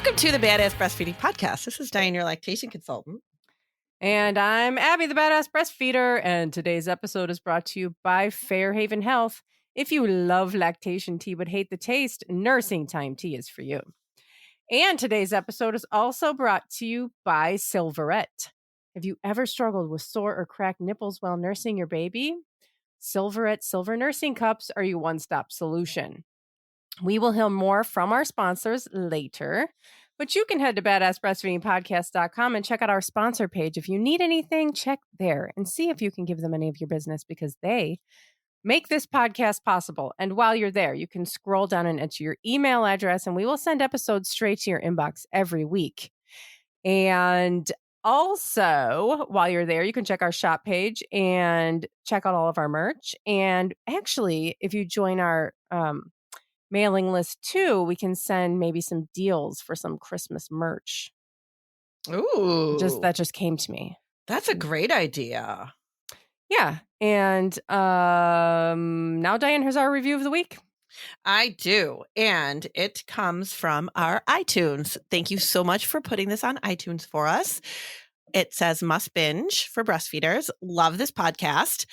Welcome to the Badass Breastfeeding Podcast. This is Dianne, your lactation consultant. And I'm Abby, the Badass Breastfeeder. And today's episode is brought to you by Fairhaven Health. If you love lactation tea but hate the taste, nursing time tea is for you. And today's episode is also brought to you by Silverette. Have you ever struggled with sore or cracked nipples while nursing your baby? Silverette Silver Nursing Cups are your one-stop solution. We will hear more from our sponsors later, but you can head to badassbreastfeedingpodcast.com and check out our sponsor page. If you need anything, check there and see if you can give them any of your business because they make this podcast possible. And while you're there, you can scroll down and enter your email address and we will send episodes straight to your inbox every week. And also, while you're there, you can check our shop page and check out all of our merch. And actually, if you join our mailing list too, we can send maybe some deals for some Christmas merch. Ooh. That just came to me. That's a great idea. Yeah. And now, Dianne, here's our review of the week. I do. And it comes from our iTunes. Thank you so much for putting this on iTunes for us. It says must binge for breastfeeders. Love this podcast.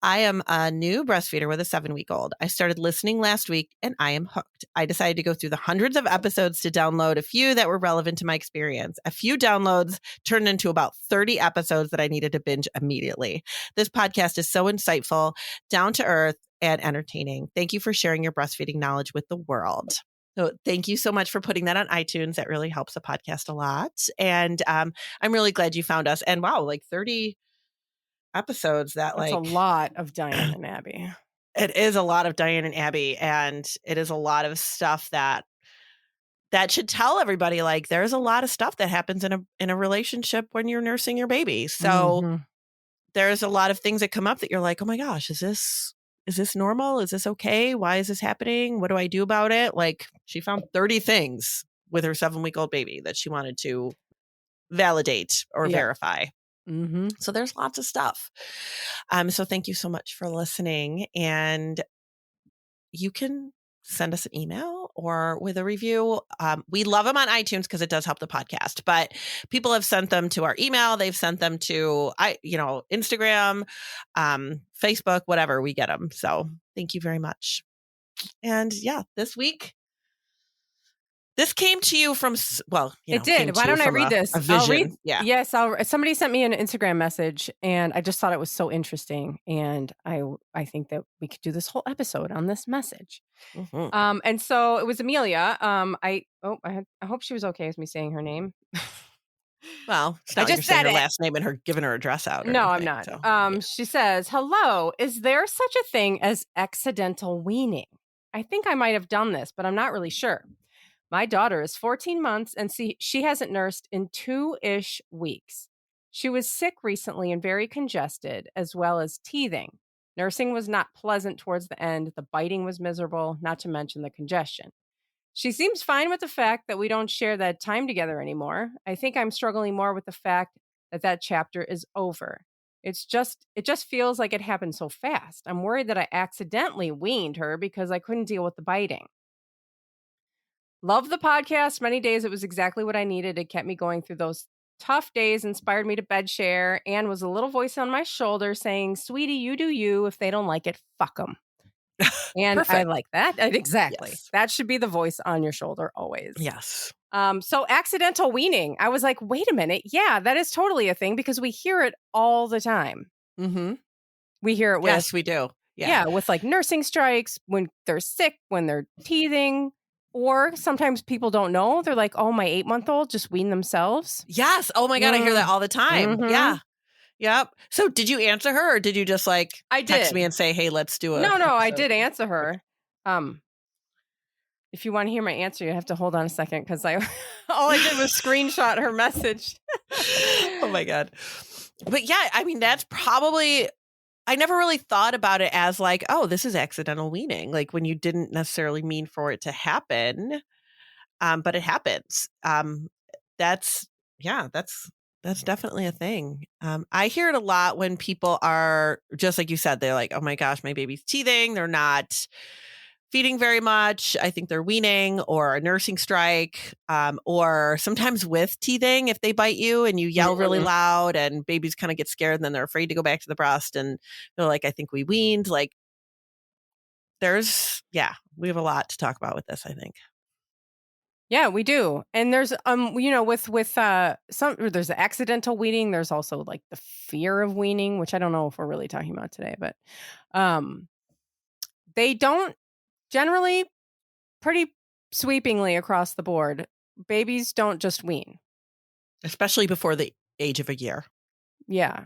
I am a new breastfeeder with a 7-week-old. I started listening last week and I am hooked. I decided to go through the hundreds of episodes to download a few that were relevant to my experience. A few downloads turned into about 30 episodes that I needed to binge immediately. This podcast is so insightful, down to earth, and entertaining. Thank you for sharing your breastfeeding knowledge with the world. So thank you so much for putting that on iTunes. That really helps the podcast a lot. And I'm really glad you found us. And wow, like 30 episodes. That's a lot of Dianne and Abby. It is a lot of Dianne and Abby. And it is a lot of stuff that should tell everybody, like, there's a lot of stuff that happens in a relationship when you're nursing your baby. So there's a lot of things that come up that you're like, oh my gosh, is this normal? Is this okay? Why is this happening? What do I do about it? Like, she found 30 things with her 7-week-old baby that she wanted to validate or verify. So there's lots of stuff. So thank you so much for listening. And you can send us an email or with a review. We love them on iTunes because it does help the podcast, but people have sent them to our email. They've sent them to, Instagram, Facebook, whatever, we get them. So thank you very much. And yeah, this week, this came to you from, it did. Why don't I read this? A vision. I'll read. Yeah. Yes. Somebody sent me an Instagram message and I just thought it was so interesting. And I think that we could do this whole episode on this message. And so it was Amelia. I hope she was okay with me saying her name. Well, it's not I just said her it. last name and her giving her address out. No, anything, I'm not. So, She says, hello, is there such a thing as accidental weaning? I think I might have done this, but I'm not really sure. My daughter is 14 months and she hasn't nursed in 2-ish weeks. She was sick recently and very congested, as well as teething. Nursing was not pleasant towards the end. The biting was miserable, not to mention the congestion. She seems fine with the fact that we don't share that time together anymore. I think I'm struggling more with the fact that chapter is over. It just feels like it happened so fast. I'm worried that I accidentally weaned her because I couldn't deal with the biting. Love the podcast. Many days it was exactly what I needed. It kept me going through those tough days, inspired me to bed share, and was a little voice on my shoulder saying, sweetie, you do you. If they don't like it, fuck them. And I like that. Exactly. Yes. That should be the voice on your shoulder always. Yes. So accidental weaning. I was like, wait a minute. Yeah, that is totally a thing because we hear it all the time. We hear it with. Yes, we do. Yeah, with like nursing strikes, when they're sick, when they're teething. Or sometimes people don't know. They're like, oh, my 8-month-old just weaned themselves. Yes. Oh my God. I hear that all the time. Yeah. Yep. So did you answer her or did you just I did. Text me and say, hey, let's do it? No, I did answer her. If you want to hear my answer, you have to hold on a second because all I did was screenshot her message. Oh my God. But yeah, I mean, that's probably, I never really thought about it as like, oh, this is accidental weaning. Like when you didn't necessarily mean for it to happen, but it happens. That's definitely a thing. I hear it a lot when people are just like you said, they're like, oh my gosh, my baby's teething. They're not feeding very much. I think they're weaning or a nursing strike, or sometimes with teething if they bite you and you yell really loud and babies kind of get scared and then they're afraid to go back to the breast and they're like, I think we weaned. Like we have a lot to talk about with this, I think. Yeah, we do. And there's with there's the accidental weaning, there's also like the fear of weaning, which I don't know if we're really talking about today, but they don't generally, pretty sweepingly across the board, babies don't just wean. Especially before the age of a year. Yeah.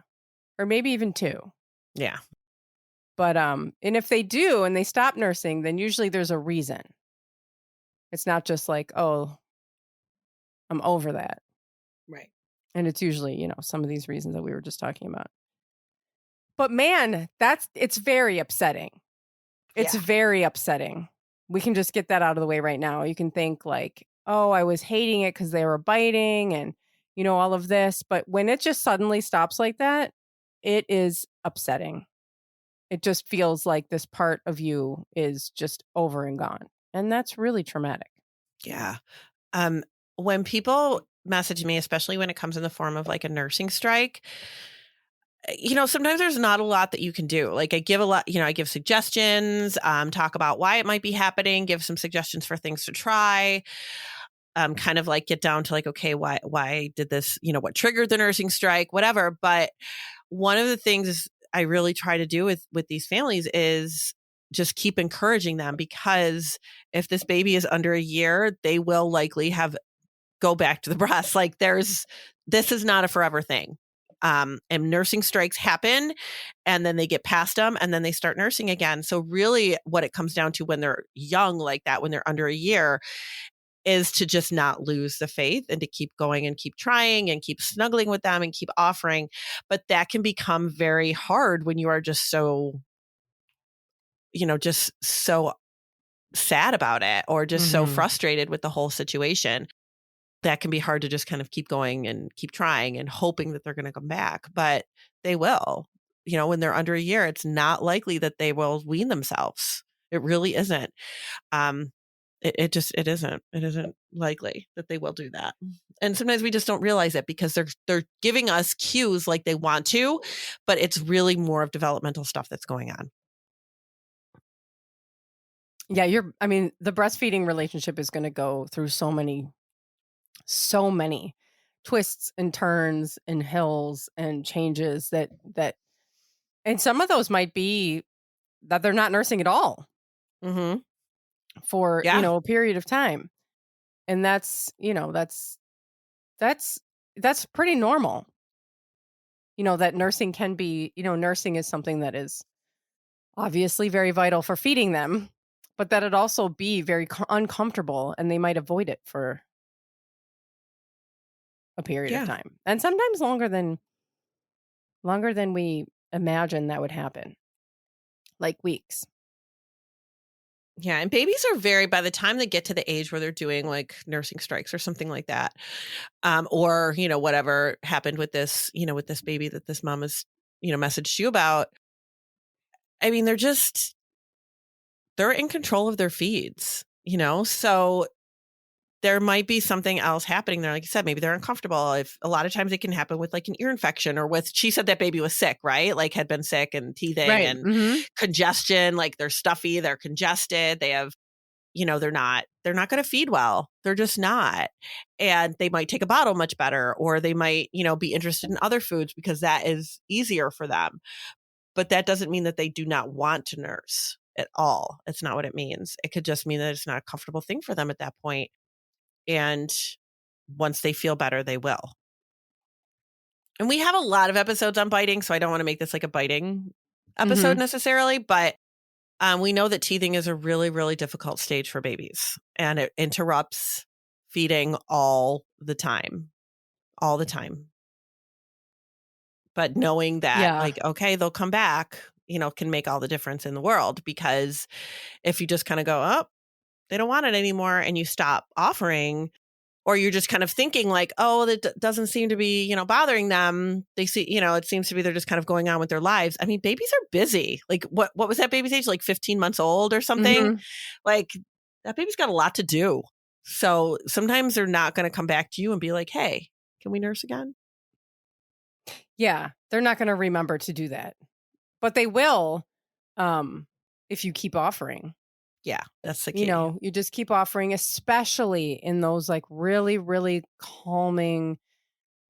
Or maybe even 2. Yeah. But and if they do and they stop nursing, then usually there's a reason. It's not just like, oh, I'm over that. Right. And it's usually, some of these reasons that we were just talking about. But man, it's very upsetting. It's very upsetting. We can just get that out of the way right now. You can think like, oh, I was hating it because they were biting and, all of this. But when it just suddenly stops like that, it is upsetting. It just feels like this part of you is just over and gone. And that's really traumatic. Yeah. When people message me, especially when it comes in the form of like a nursing strike, sometimes there's not a lot that you can do. Like I give a lot, I give suggestions, talk about why it might be happening, give some suggestions for things to try, kind of like get down to like, okay, why did this, what triggered the nursing strike, whatever. But one of the things I really try to do with these families is just keep encouraging them, because if this baby is under a year, they will likely go back to the breast. Like this is not a forever thing. And nursing strikes happen and then they get past them and then they start nursing again. So really what it comes down to when they're young like that, when they're under a year, is to just not lose the faith and to keep going and keep trying and keep snuggling with them and keep offering. But that can become very hard when you are just so, just so sad about it or just so frustrated with the whole situation. That can be hard to just kind of keep going and keep trying and hoping that they're going to come back, but they will. When they're under a year, it's not likely that they will wean themselves. It really isn't. It isn't likely that they will do that. And sometimes we just don't realize it because they're giving us cues like they want to, but it's really more of developmental stuff that's going on. Yeah, the breastfeeding relationship is going to go through so many twists and turns and hills and changes that and some of those might be that they're not nursing at all for a period of time, and that's pretty normal. That nursing can be, nursing is something that is obviously very vital for feeding them, but that it also be very uncomfortable and they might avoid it for a period of time, and sometimes longer than we imagine that would happen, like weeks. Yeah, and babies are by the time they get to the age where they're doing like nursing strikes or something like that, or whatever happened with this baby that this mom has messaged you about. I mean, they're in control of their feeds, so there might be something else happening there. Like you said, maybe they're uncomfortable. If a lot of times it can happen with like an ear infection or she said that baby was sick, right? Like had been sick and teething and congestion, like they're stuffy, they're congested. They have, they're not going to feed well. They're just not. And they might take a bottle much better, or they might, be interested in other foods because that is easier for them. But that doesn't mean that they do not want to nurse at all. It's not what it means. It could just mean that it's not a comfortable thing for them at that point. And once they feel better, they will. And we have a lot of episodes on biting, so I don't want to make this like a biting episode necessarily, but we know that teething is a really, really difficult stage for babies, and it interrupts feeding all the time. But knowing that, like, okay, they'll come back, can make all the difference in the world, because if you just kind of go, oh, they don't want it anymore, and you stop offering, or you're just kind of thinking like, oh, that doesn't seem to be, you know, bothering them. They see, you know, it seems to be they're just kind of going on with their lives. I mean, babies are busy. Like what was that baby's age? Like 15 months old or something? Mhm. Like that baby's got a lot to do. So sometimes they're not going to come back to you and be like, hey, can we nurse again? Yeah, they're not going to remember to do that. But they will if you keep offering. Yeah, that's the key. You know, you just keep offering, especially in those like really, really calming,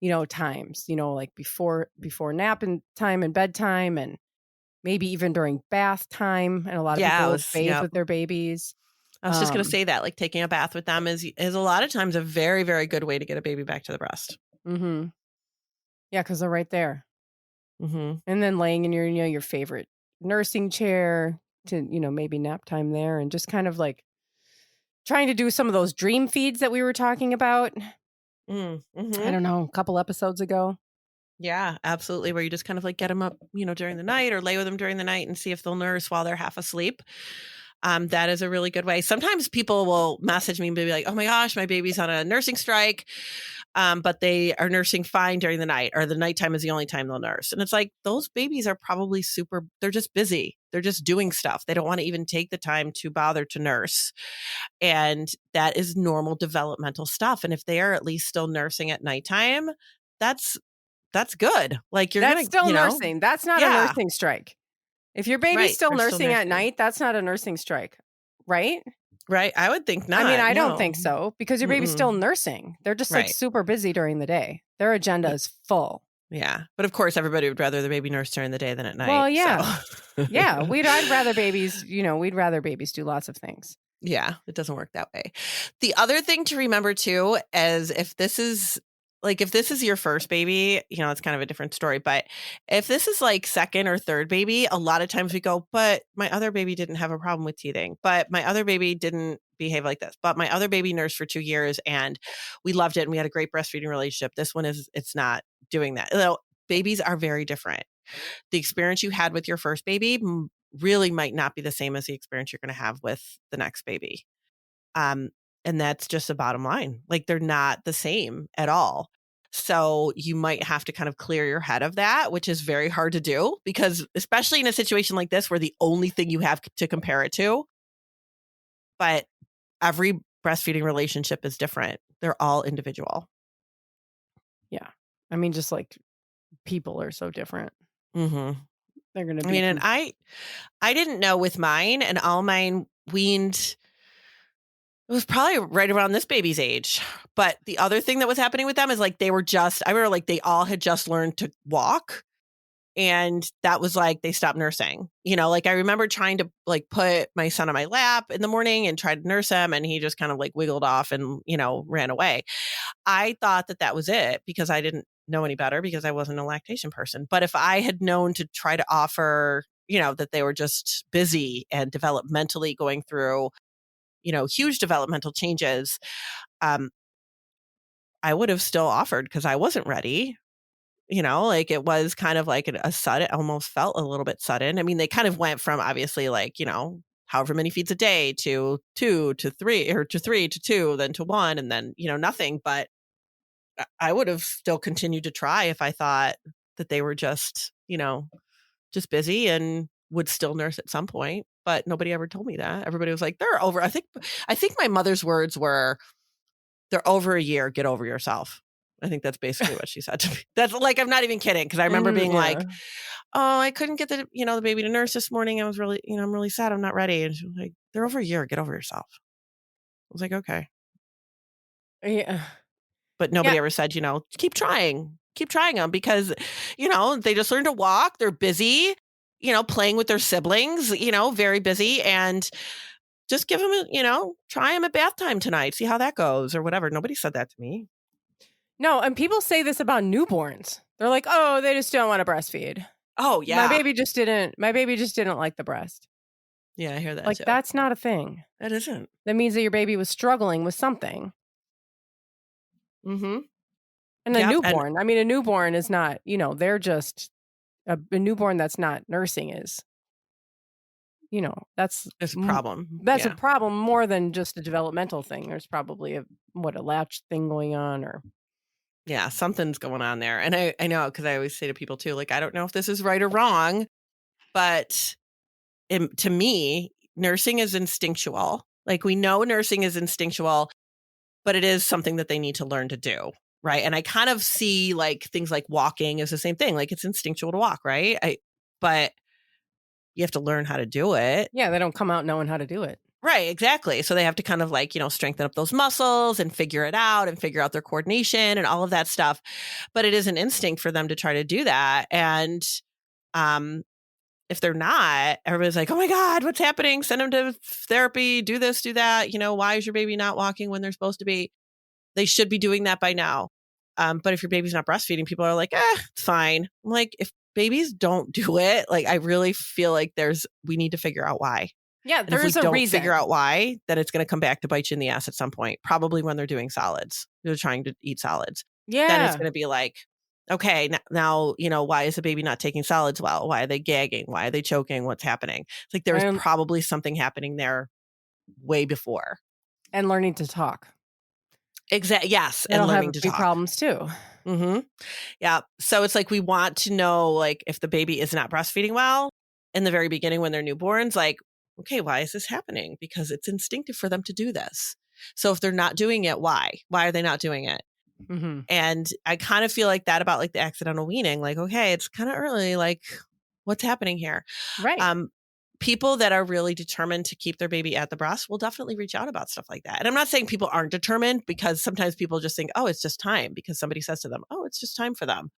you know, times, you know, like before nap and time and bedtime, and maybe even during bath time. And a lot of Yeah, people bathe with their babies. I was just going to say that, like taking a bath with them is a lot of times a very, very good way to get a baby back to the breast. Mm-hmm. Yeah, because they're right there. Mm-hmm. And then laying in your, you know, your favorite nursing chair to, you know, maybe nap time there, and just kind of like trying to do some of those dream feeds that we were talking about. Mm-hmm. I don't know, a couple episodes ago. Yeah, absolutely. Where you just kind of like get them up, you know, during the night or lay with them during the night and see if they'll nurse while they're half asleep. That is a really good way. Sometimes people will message me and be like, oh my gosh, my baby's on a nursing strike. But they are nursing fine during the night, or the nighttime is the only time they'll nurse. And it's like, those babies are probably they're just busy. They're just doing stuff. They don't want to even take the time to bother to nurse. And that is normal developmental stuff. And if they are at least still nursing at nighttime, that's good. Like you're That's going to, still you know, nursing. That's not a yeah, nursing strike. If your baby's right. still They're still nursing at nursing. night, that's not a nursing strike, right? Right. I would think not. I mean, I don't No. think so, because your baby's still nursing. They're just like Right. super busy during the day. Their agenda is full. Yeah. But of course, everybody would rather the baby nurse during the day than at night. Well, yeah. So. Yeah. I'd rather babies, you know, we'd rather babies do lots of things. Yeah, it doesn't work that way. The other thing to remember too is if this is your first baby, you know, it's kind of a different story. But if this is like second or third baby, a lot of times we go, but my other baby didn't have a problem with teething, but my other baby didn't behave like this, but my other baby nursed for 2 years and we loved it and we had a great breastfeeding relationship. This one it's not doing that. You know, babies are very different. The experience you had with your first baby really might not be the same as the experience you're going to have with the next baby. And that's just the bottom line. Like they're not the same at all. So you might have to kind of clear your head of that, which is very hard to do because especially in a situation like this where the only thing you have to compare it to, but every breastfeeding relationship is different. They're all individual. Yeah. I mean, just like people are so different. Mm-hmm. They're going to be. I mean, and I didn't know with mine, and all mine weaned. It was probably right around this baby's age. But the other thing that was happening with them is like I remember like they all had just learned to walk. And that was like they stopped nursing. You know, like I remember trying to like put my son on my lap in the morning and try to nurse him. And he just kind of like wiggled off and, you know, ran away. I thought that was it because I didn't know any better because I wasn't a lactation person. But if I had known to try to offer, you know, that they were just busy and developmentally going through, you know, huge developmental changes, I would have still offered because I wasn't ready. You know, like it was kind of like a sudden, almost felt a little bit sudden. I mean, they kind of went from obviously like, you know, however many feeds a day to 2 to 3 or to 3 to 2, then to 1 and then, you know, nothing. But I would have still continued to try if I thought that they were just, you know, just busy and would still nurse at some point. But nobody ever told me that. Everybody was like, they're over. I think my mother's words were, they're over a year, get over yourself. I think that's basically what she said to me. That's like, I'm not even kidding. Cause I remember being like, oh, I couldn't get the baby to nurse this morning. I was really, you know, I'm really sad. I'm not ready. And she was like, they're over a year, get over yourself. I was like, okay. Yeah. But nobody ever said, you know, keep trying them because, you know, they just learned to walk. They're busy, you know, playing with their siblings, you know, very busy. And just give them, you know, try them at bath time tonight. See how that goes or whatever. Nobody said that to me. No, and people say this about newborns. They're like, "Oh, they just don't want to breastfeed." Oh, yeah. My baby just didn't like the breast. Yeah, I hear that like too. That's not a thing. That isn't. That means that your baby was struggling with something. Mm-hmm. And a newborn, I mean, a newborn is not, you know, they're just a newborn that's not nursing is, that's There's a problem. That's Yeah. a problem more than just a developmental thing. There's probably a latch thing going on, or Yeah, something's going on there. And I know, because I always say to people too, like, I don't know if this is right or wrong, but to me, nursing is instinctual. Like, we know nursing is instinctual, but it is something that they need to learn to do. Right. And I kind of see like things like walking is the same thing. Like, it's instinctual to walk. Right. But you have to learn how to do it. yeah, they don't come out knowing how to do it. Right, exactly. So they have to kind of like, strengthen up those muscles and figure it out and figure out their coordination and all of that stuff. But it is an instinct for them to try to do that. And if they're not, everybody's like, oh my God, what's happening? Send them to therapy, do this, do that. Why is your baby not walking when they're supposed to be? They should be doing that by now. But if your baby's not breastfeeding, people are like, it's fine. I'm like, if babies don't do it, like, I really feel like we need to figure out why. Yeah, And if we there's a don't reason. figure out why, then it's going to come back to bite you in the ass at some point, probably when they're doing solids. They're trying to eat solids. Yeah. Then it's going to be like, okay, now, why is the baby not taking solids well? Why are they gagging? Why are they choking? What's happening? It's like there's probably something happening there way before. And learning to talk. Exactly. Yes. It'll and learning to be talk. problems too. Mm-hmm. Yeah. So it's like we want to know, like, if the baby is not breastfeeding well in the very beginning when they're newborns, like, okay, why is this happening? Because it's instinctive for them to do this. So if they're not doing it, why? Why are they not doing it? Mm-hmm. And I kind of feel like that about like the accidental weaning. Like, okay, it's kind of early. Like, what's happening here? Right. People that are really determined to keep their baby at the breast will definitely reach out about stuff like that. And I'm not saying people aren't determined, because sometimes people just think, oh, it's just time, because somebody says to them, oh, it's just time for them.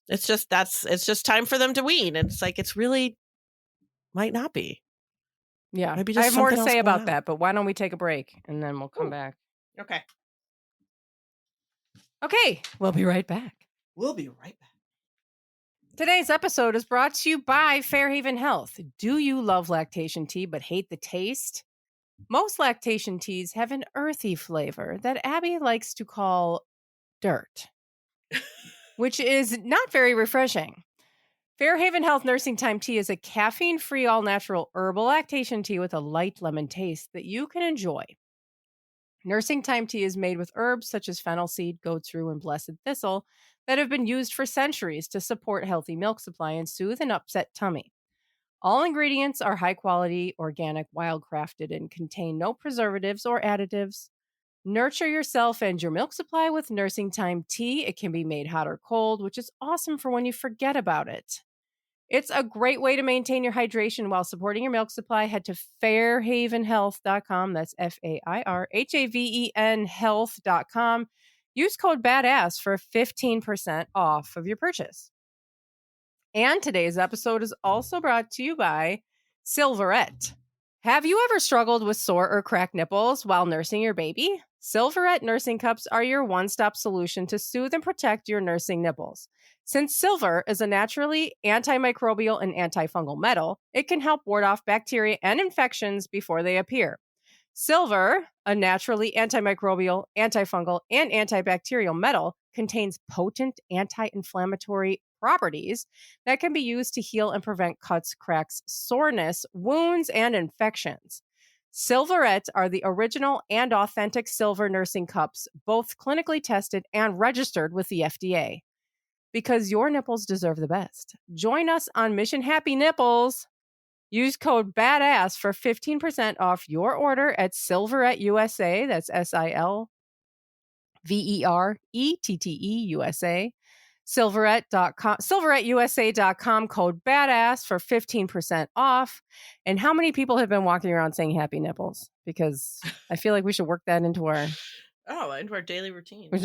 It's just time for them to wean. And it's like, it's really might not be. Yeah. Maybe I just have more to something say else going about on. that, but why don't we take a break and then we'll come back. Okay. Okay. We'll be right back. We'll be right back. Today's episode is brought to you by Fairhaven Health. Do you love lactation tea but hate the taste? Most lactation teas have an earthy flavor that Abby likes to call dirt, which is not very refreshing. Fairhaven Health Nursing Time Tea is a caffeine-free, all-natural herbal lactation tea with a light lemon taste that you can enjoy. Nursing Time Tea is made with herbs such as fennel seed, goat's rue, and blessed thistle that have been used for centuries to support healthy milk supply and soothe an upset tummy. All ingredients are high-quality, organic, wild-crafted, and contain no preservatives or additives. Nurture yourself and your milk supply with Nursing Time Tea. It can be made hot or cold, which is awesome for when you forget about it. It's a great way to maintain your hydration while supporting your milk supply. Head to fairhavenhealth.com. That's FAIRHAVEN health.com. Use code BADASS for 15% off of your purchase. And today's episode is also brought to you by Silverette. Have you ever struggled with sore or cracked nipples while nursing your baby? Silverette nursing cups are your one-stop solution to soothe and protect your nursing nipples. Since silver is a naturally antimicrobial and antifungal metal, it can help ward off bacteria and infections before they appear. Silver, a naturally antimicrobial, antifungal, and antibacterial metal, contains potent anti-inflammatory properties that can be used to heal and prevent cuts, cracks, soreness, wounds, and infections. Silverettes are the original and authentic silver nursing cups, both clinically tested and registered with the FDA. Because your nipples deserve the best. Join us on Mission Happy Nipples. Use code BADASS for 15% off your order at Silverette USA. That's SILVERETTE USA. Silverette.com, silveretteusa.com, code BADASS for 15% off. And how many people have been walking around saying happy nipples? Because I feel like we should work that into our daily routine. We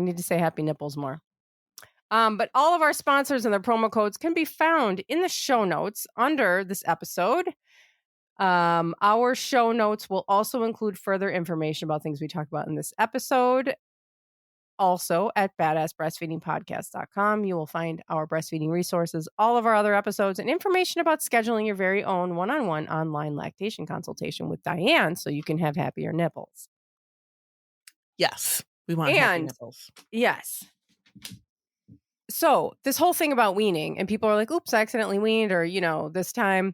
need to say happy nipples more. But all of our sponsors and their promo codes can be found in the show notes under this episode. Our show notes will also include further information about things we talked about in this episode. Also at badassbreastfeedingpodcast.com, you will find our breastfeeding resources, all of our other episodes, and information about scheduling your very own one-on-one online lactation consultation with Dianne so you can have happier nipples. Yes, we want happy nipples. Yes. So this whole thing about weaning, and people are like, oops, I accidentally weaned, or, this time.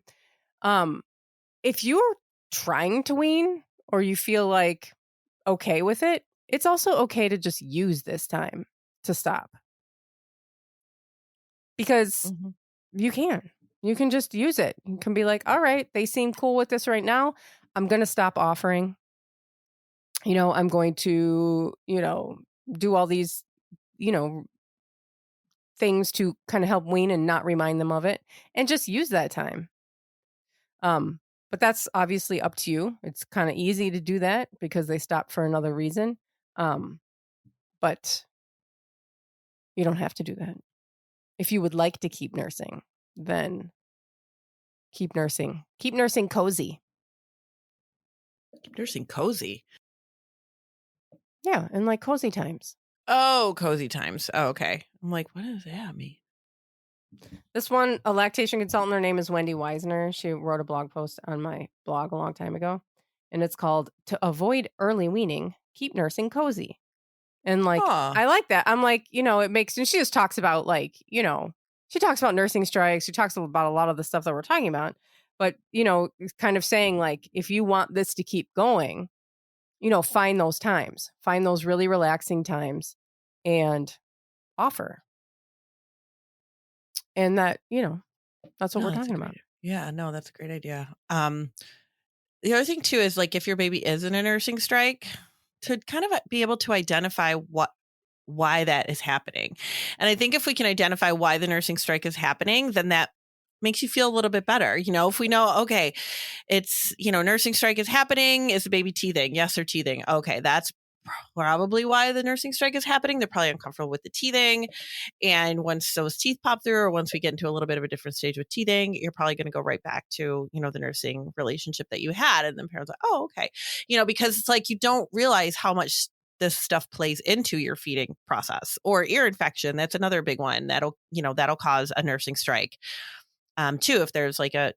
If you're trying to wean or you feel like okay with it, it's also okay to just use this time to stop. Because Mhm. you can just use it. You can be like, all right, they seem cool with this right now. I'm going to stop offering. I'm going to, do all these, you know, things to kind of help wean and not remind them of it and just use that time. But that's obviously up to you. It's kind of easy to do that because they stopped for another reason. But you don't have to do that. If you would like to keep nursing, then keep nursing. Keep nursing cozy. Keep nursing cozy. Yeah, and like cozy times. Oh, cozy times. Oh, okay. I'm like, what does that mean? This one, a lactation consultant, her name is Wendy Weisner. She wrote a blog post on my blog a long time ago. And it's called To Avoid Early Weaning, Keep Nursing Cozy. And like, Huh. I like that. I'm like, it makes, and she just talks about like, she talks about nursing strikes. She talks about a lot of the stuff that we're talking about. But, it's kind of saying like, if you want this to keep going, find those times, find those really relaxing times and offer. And that, that's what No, we're that's a talking great. about. Yeah, no, that's a great idea. The other thing too is like if your baby is in a nursing strike, to kind of be able to identify why that is happening. And I think if we can identify why the nursing strike is happening, then that makes you feel a little bit better. If we know, okay, it's, nursing strike is happening. Is the baby teething? Yes, they're teething. Okay, that's probably why the nursing strike is happening. They're probably uncomfortable with the teething. And once those teeth pop through, or once we get into a little bit of a different stage with teething, you're probably going to go right back to, the nursing relationship that you had. And then parents are like, oh, okay. Because it's like you don't realize how much this stuff plays into your feeding process. Or ear infection. That's another big one that'll cause a nursing strike. Too, if there's like an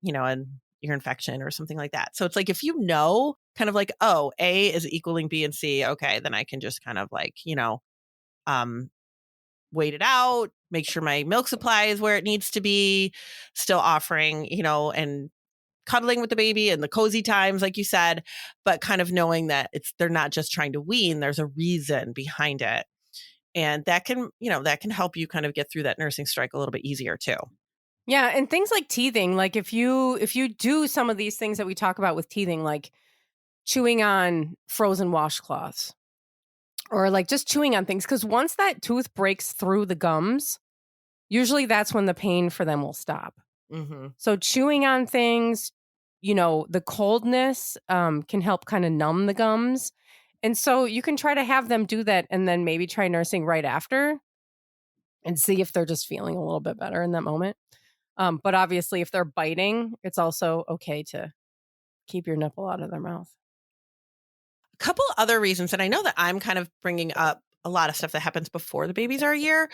ear infection or something like that. So it's like, if kind of like, oh, A is equaling B and C, okay, then I can just kind of like, wait it out, make sure my milk supply is where it needs to be, still offering, and cuddling with the baby and the cozy times, like you said, but kind of knowing that they're not just trying to wean, there's a reason behind it. And that can help you kind of get through that nursing strike a little bit easier too. Yeah, and things like teething, like if you do some of these things that we talk about with teething, like chewing on frozen washcloths or like just chewing on things, because once that tooth breaks through the gums, usually that's when the pain for them will stop. Mm-hmm. So chewing on things, the coldness can help kind of numb the gums. And so you can try to have them do that and then maybe try nursing right after and see if they're just feeling a little bit better in that moment. But obviously, if they're biting, it's also okay to keep your nipple out of their mouth. A couple other reasons, and I know that I'm kind of bringing up a lot of stuff that happens before the babies are a year,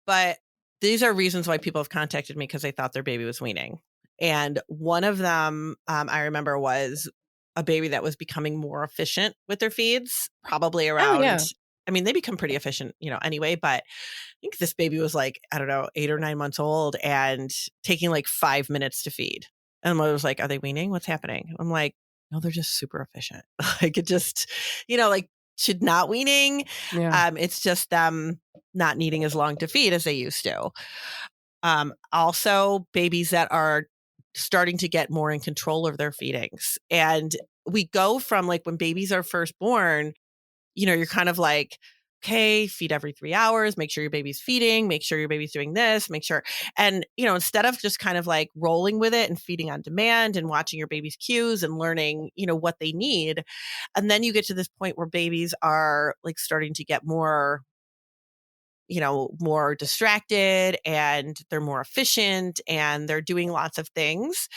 but these are reasons why people have contacted me because they thought their baby was weaning. And one of them, I remember, was a baby that was becoming more efficient with their feeds, probably Oh, around, yeah. I mean, they become pretty efficient, anyway, but I think this baby was like, I don't know, 8 or 9 months old and taking like 5 minutes to feed. And mother was like, are they weaning? What's happening? I'm like, no, they're just super efficient. Like it just, like should not weaning. Yeah. It's just them not needing as long to feed as they used to. Also babies that are starting to get more in control of their feedings. And we go from like when babies are first born, you're kind of like, okay, feed every 3 hours, make sure your baby's feeding, make sure your baby's doing this, make sure. And, instead of just kind of like rolling with it and feeding on demand and watching your baby's cues and learning, what they need. And then you get to this point where babies are like starting to get more, more distracted and they're more efficient and they're doing lots of things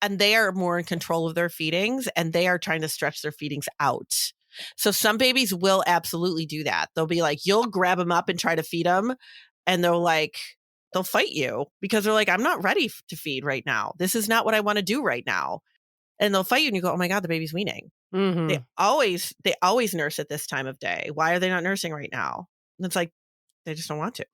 and they are more in control of their feedings and they are trying to stretch their feedings out. So some babies will absolutely do that. They'll be like, you'll grab them up and try to feed them. And they'll fight you because they're like, I'm not ready to feed right now. This is not what I want to do right now. And they'll fight you and you go, oh my God, the baby's weaning. Mm-hmm. They always nurse at this time of day. Why are they not nursing right now? And it's like, they just don't want to.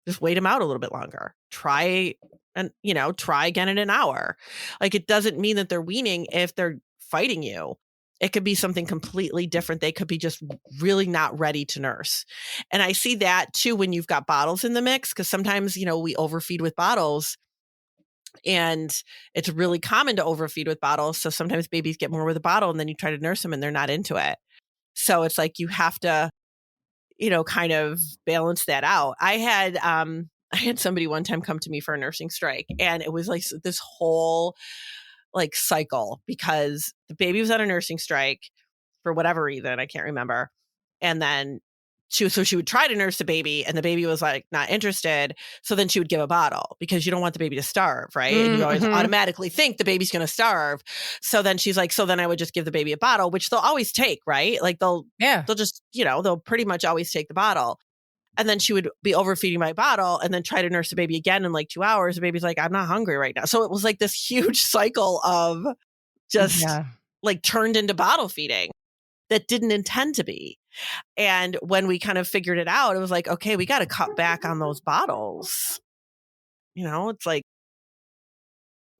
Just wait them out a little bit longer. Try and, try again in an hour. Like, it doesn't mean that they're weaning if they're fighting you. It could be something completely different. They could be just really not ready to nurse. And I see that too when you've got bottles in the mix, because sometimes, we overfeed with bottles. And it's really common to overfeed with bottles. So sometimes babies get more with a bottle, and then you try to nurse them and they're not into it. So it's like you have to, kind of balance that out. I had somebody one time come to me for a nursing strike, and it was like this whole like cycle, because the baby was on a nursing strike for whatever reason, I can't remember. And then she would try to nurse the baby, and the baby was like not interested. So then she would give a bottle, because you don't want the baby to starve, right? And you always automatically think the baby's going to starve. So then she's like, so then I would just give the baby a bottle, which they'll always take, right? Like they'll just, they'll pretty much always take the bottle. And then she would be overfeeding my bottle and then try to nurse the baby again in like 2 hours. The baby's like, I'm not hungry right now. So it was like this huge cycle of just like turned into bottle feeding that didn't intend to be. And when we kind of figured it out, it was like, okay, we got to cut back on those bottles. It's like,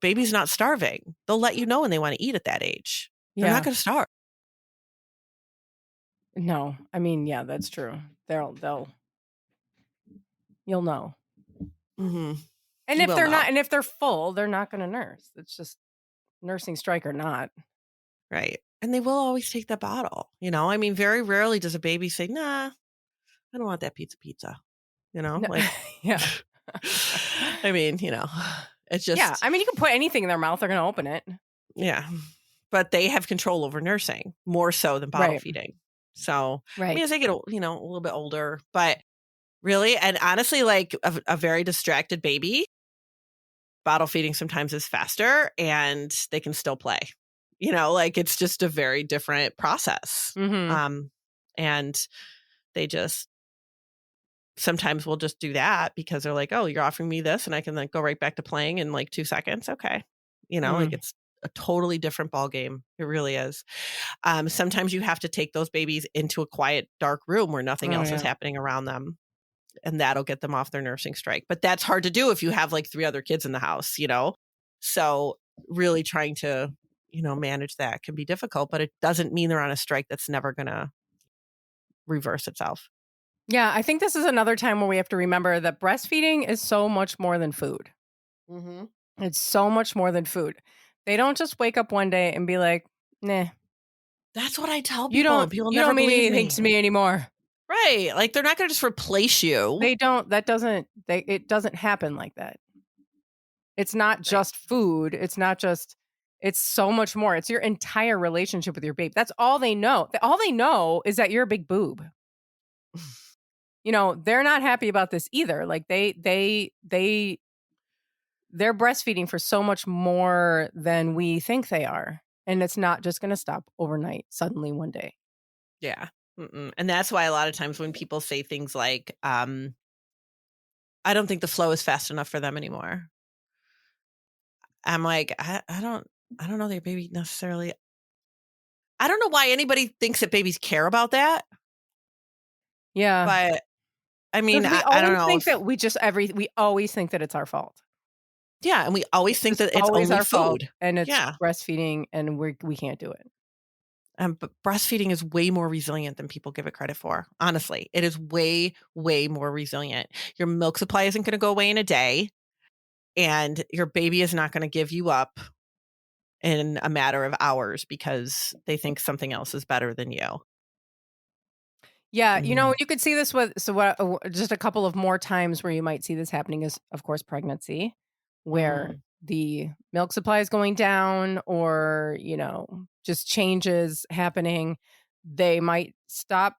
baby's not starving. They'll let you know when they want to eat at that age. They're not going to starve. No, I mean, yeah, that's true. You'll know. Mm-hmm. And if they're not, and if they're full, they're not going to nurse. It's just nursing strike or not. Right. And they will always take the bottle. I mean, very rarely does a baby say, nah, I don't want that pizza. Like, yeah. I mean, it's just. Yeah. I mean, you can put anything in their mouth, they're going to open it. Yeah. But they have control over nursing more so than bottle feeding. So, I mean, as they get, a little bit older, but really, and honestly, like a very distracted baby, bottle feeding sometimes is faster and they can still play. Like it's just a very different process. And they just sometimes will just do that because they're like, oh, you're offering me this and I can like go right back to playing in like 2 seconds. Okay. Like it's a totally different ball game. It really is. Sometimes you have to take those babies into a quiet, dark room where nothing else is happening around them. And that'll get them off their nursing strike. But that's hard to do if you have like 3 other kids in the house, So really trying to, manage that can be difficult, but it doesn't mean they're on a strike that's never going to reverse itself. Yeah, I think this is another time where we have to remember that breastfeeding is so much more than food. It's so much more than food. They don't just wake up one day and be like, nah. That's what I tell people. You don't mean anything to me anymore. Right. Like they're not going to just replace you. They don't. It doesn't happen like that. It's not just food. It's so much more. It's your entire relationship with your baby. That's all they know. All they know is that you're a big boob. They're not happy about this either. Like they're breastfeeding for so much more than we think they are. And it's not just going to stop overnight, suddenly one day. Yeah. And that's why a lot of times when people say things like, I don't think the flow is fast enough for them anymore. I'm like, I don't know their baby necessarily. I don't know why anybody thinks that babies care about that. Yeah. But I mean, I don't know. We always think that it's our fault. Yeah. And we always think that it's only our food. Fault, and it's breastfeeding and we can't do it. But breastfeeding is way more resilient than people give it credit for. Honestly, it is way, way more resilient. Your milk supply isn't going to go away in a day, and your baby is not going to give you up in a matter of hours because they think something else is better than you. Yeah, you could see this just a couple of more times where you might see this happening is, of course, pregnancy, where the milk supply is going down or, just changes happening. They might stop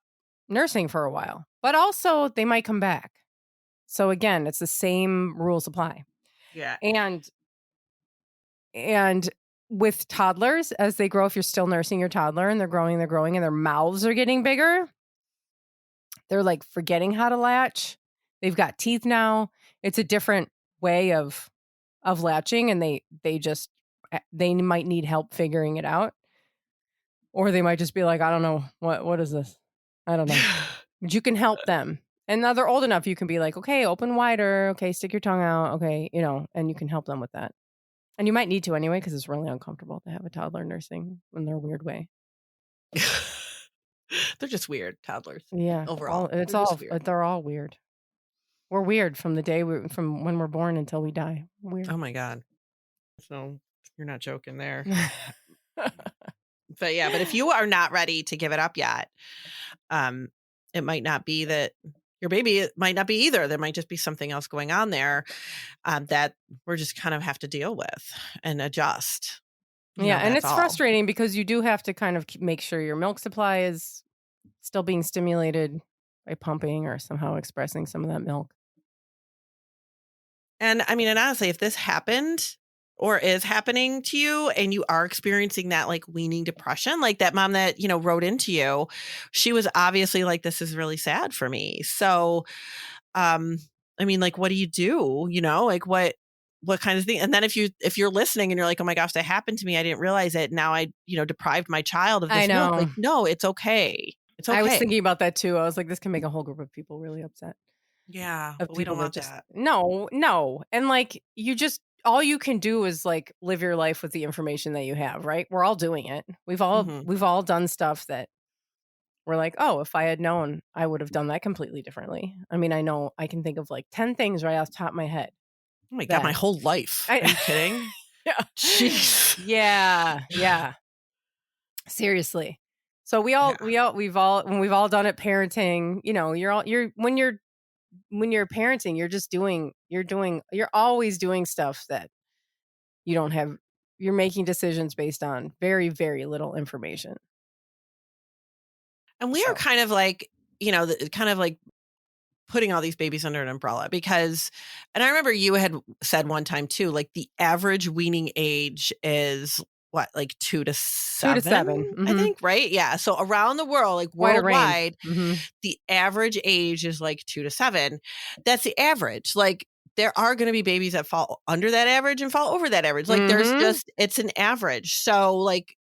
nursing for a while, but also they might come back. So again, it's the same rules apply. Yeah. And with toddlers, as they grow, if you're still nursing your toddler and they're growing and their mouths are getting bigger, they're like forgetting how to latch. They've got teeth now. It's a different way of latching, and they might need help figuring it out. Or they might just be like, I don't know, what is this? I don't know. But you can help them. And now they're old enough, you can be like, okay, open wider. Okay, stick your tongue out. Okay, and you can help them with that. And you might need to anyway, because it's really uncomfortable to have a toddler nursing in their weird way. They're just weird toddlers. Yeah, Overall, they're all weird. We're weird from from when we're born until we die. Weird. Oh my God. So you're not joking there. But if you are not ready to give it up yet, it might not be that your baby might not be either. There might just be something else going on there that we're just kind of have to deal with and adjust. And it's frustrating because you do have to kind of make sure your milk supply is still being stimulated by pumping or somehow expressing some of that milk. And I mean, and honestly, if this happened or is happening to you and you are experiencing that like weaning depression, like that mom that, wrote into you, she was obviously like, this is really sad for me. So, I mean, like, what do you do? Like what kind of thing? And then if you're listening and you're like, oh my gosh, that happened to me. I didn't realize it. Now I, deprived my child of this milk. Like, no, it's okay. It's okay. I was thinking about that too. I was like, this can make a whole group of people really upset. Yeah. But we don't want that. No. And like, all you can do is like live your life with the information that you have, right? We're all doing it. We've all done stuff that we're like, oh, if I had known, I would have done that completely differently. I mean, I know I can think of like 10 things right off the top of my head. Oh my God, my whole life. Are you kidding? Yeah. Jeez. Yeah. Seriously. So we've all done it parenting, when you're parenting, you're always doing stuff that you don't have, you're making decisions based on very, very little information. And we are kind of like, kind of like putting all these babies under an umbrella because, and I remember you had said one time too, like the average weaning age is what, like 2 to 7? 2 to 7, mm-hmm. I think, right? Yeah. So around the world, like worldwide, the average age is like 2 to 7. That's the average. Like there are going to be babies that fall under that average and fall over that average. Like it's an average. So like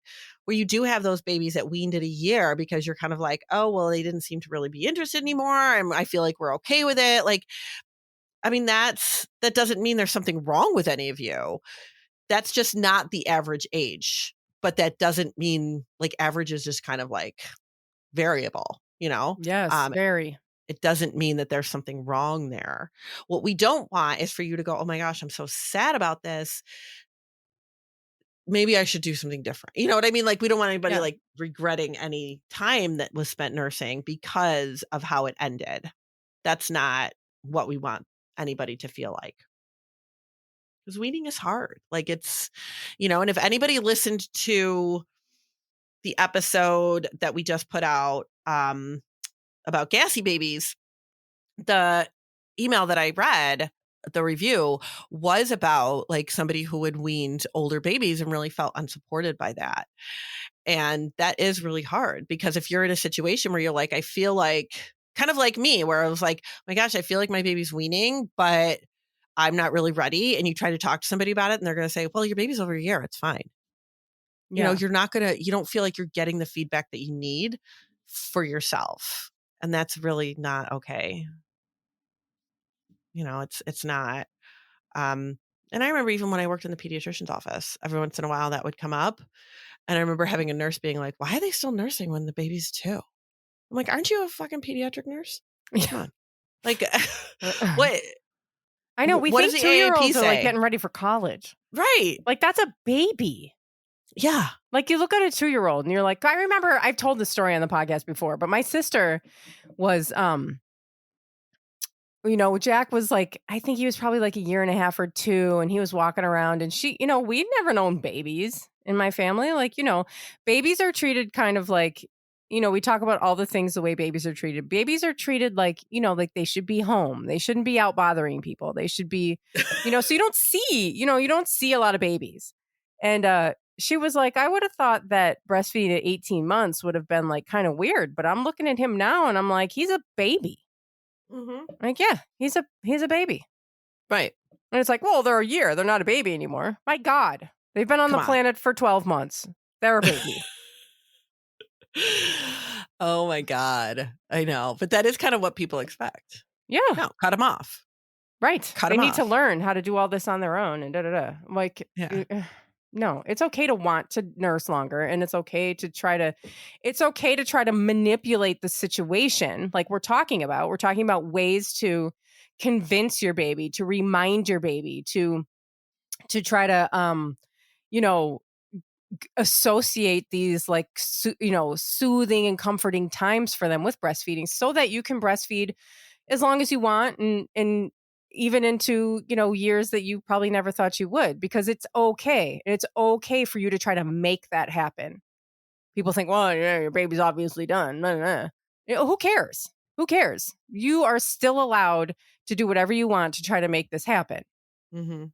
where you do have those babies that weaned at a year because you're kind of like, oh, well, they didn't seem to really be interested anymore. And I feel like we're okay with it. Like, I mean, that doesn't mean there's something wrong with any of you. That's just not the average age, but that doesn't mean like average is just kind of like variable, Yes, very. It doesn't mean that there's something wrong there. What we don't want is for you to go, oh my gosh, I'm so sad about this. Maybe I should do something different. You know what I mean? Like we don't want anybody like regretting any time that was spent nursing because of how it ended. That's not what we want anybody to feel like. Because weaning is hard. Like it's, and if anybody listened to the episode that we just put out about gassy babies, the email that I read, the review was about like somebody who had weaned older babies and really felt unsupported by that. And that is really hard because if you're in a situation where you're like, I feel like kind of like me, where I was like, oh my gosh, I feel like my baby's weaning, but I'm not really ready. And you try to talk to somebody about it and they're going to say, well, your baby's over a year. It's fine. Yeah. You don't feel like you're getting the feedback that you need for yourself. And that's really not okay. It's not. And I remember even when I worked in the pediatrician's office, every once in a while that would come up. And I remember having a nurse being like, why are they still nursing when the baby's 2? I'm like, aren't you a fucking pediatric nurse? Come on. Like, what? I know. We think 2-year-olds are like getting ready for college. Right. Like that's a baby. Yeah. Like you look at a 2-year-old and you're like, I remember I've told this story on the podcast before, but my sister was, Jack was like, I think he was probably like 1.5 years or 2 and he was walking around and she, we'd never known babies in my family. Like, babies are treated kind of like, we talk about all the things, the way babies are treated. Babies are treated like, like they should be home. They shouldn't be out bothering people. They should be, so you don't see a lot of babies. And, she was like, I would have thought that breastfeeding at 18 months would have been like kind of weird, but I'm looking at him now and I'm like, he's a baby. Mm-hmm. Like, yeah, he's a baby. Right. And it's like, well, they're a year. They're not a baby anymore. My God. They've been on the planet for 12 months. They're a baby. Oh my God. I know. But that is kind of what people expect. Yeah. No, cut them off. Right. Cut They 'em need to off. learn how to do all this on their own and I'm like, Yeah. no, it's okay to want to nurse longer, and it's okay to try to manipulate the situation like we're talking about. We're talking about ways to convince your baby, to remind your baby, to try to you know, associate these like soothing and comforting times for them with breastfeeding so that you can breastfeed as long as you want and even into years that you probably never thought you would, because it's okay for you to try to make that happen. People think, well, yeah, your baby's obviously done. Nah, nah, nah. Who cares? You are still allowed to do whatever you want to try to make this happen. Mm-hmm.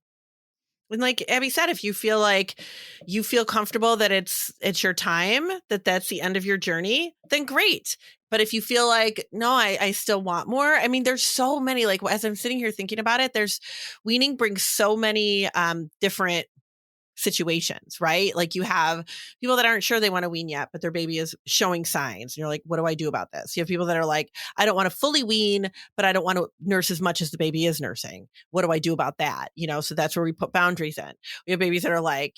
And like Abby said, if you feel comfortable that it's your time, that's the end of your journey, then great. But if you feel like, no, I still want more. I mean, there's so many, like as I'm sitting here thinking about it, weaning brings so many different situations, right? Like you have people that aren't sure they want to wean yet, but their baby is showing signs. And you're like, what do I do about this? You have people that are like, I don't want to fully wean, but I don't want to nurse as much as the baby is nursing. What do I do about that? So that's where we put boundaries in. We have babies that are like,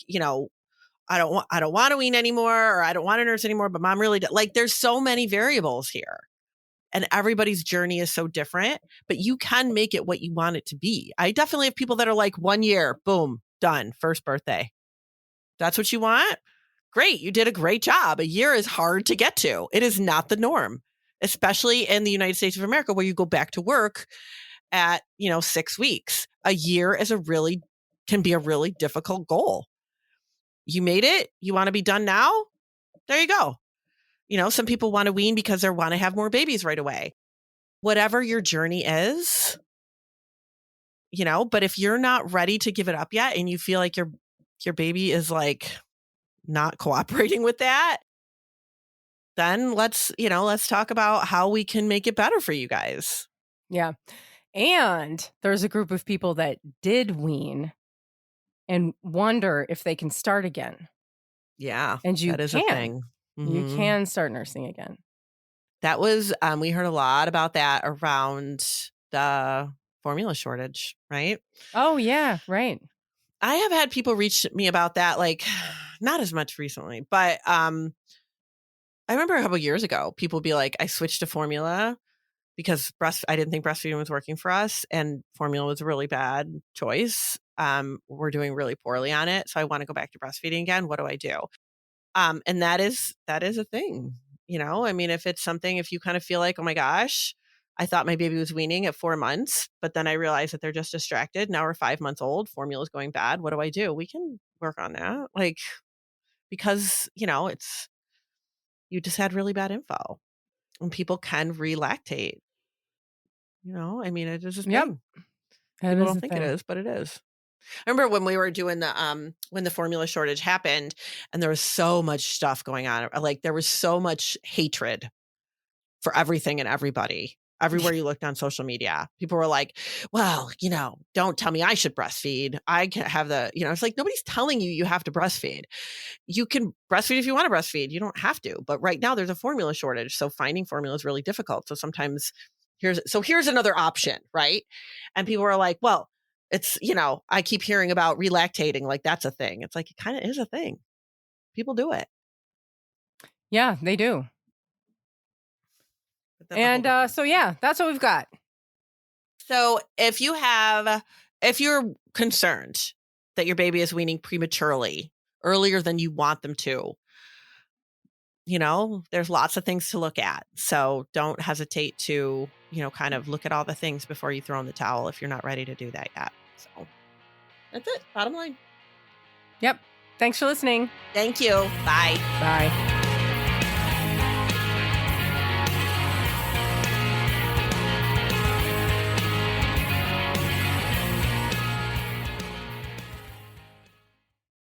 I don't want to wean anymore, or I don't want to nurse anymore, but mom really like there's so many variables here. And everybody's journey is so different, but you can make it what you want it to be. I definitely have people that are like 1 year, boom, done, first birthday. That's what you want? Great. You did a great job. A year is hard to get to. It is not the norm, especially in the United States of America, where you go back to work at, 6 weeks. A year can be a really difficult goal. You made it. You want to be done now? There you go. Some people want to wean because they want to have more babies right away. Whatever your journey is, but if you're not ready to give it up yet and you feel like your baby is like not cooperating with that, then let's talk about how we can make it better for you guys. Yeah. And there's a group of people that did wean and wonder if they can start again. Yeah. And you that is a thing. Mm-hmm. You can start nursing again. That was, we heard a lot about that around the formula shortage, right? Oh, yeah. Right. I have had people reach me about that, like not as much recently, but I remember a couple years ago, people would be like, I switched to formula because I didn't think breastfeeding was working for us, and formula was a really bad choice. We're doing really poorly on it, so I want to go back to breastfeeding again. What do I do? And that is a thing. I mean, if you kind of feel like, oh my gosh, I thought my baby was weaning at 4 months, but then I realized that they're just distracted. Now we're 5 months old. Formula is going bad. What do I do? We can work on that. Like, because, you just had really bad info, and people can relactate. I mean, it is a thing. People don't think it is, but it is. I remember when we were doing when the formula shortage happened, and there was so much stuff going on. Like there was so much hatred for everything and everybody. Everywhere you looked on social media, people were like, well, don't tell me I should breastfeed. I can have it's like, nobody's telling you have to breastfeed. You can breastfeed if you want to breastfeed. You don't have to. But right now there's a formula shortage. So finding formula is really difficult. So sometimes here's another option, right? And people are like, well, it's, I keep hearing about relactating, like that's a thing. It's like, it kind of is a thing. People do it. Yeah, they do. And so, yeah, that's what we've got. So if you're concerned that your baby is weaning prematurely, earlier than you want them to, there's lots of things to look at. So don't hesitate to, kind of look at all the things before you throw in the towel if you're not ready to do that yet. So that's it. Bottom line. Yep. Thanks for listening. Thank you. Bye. Bye.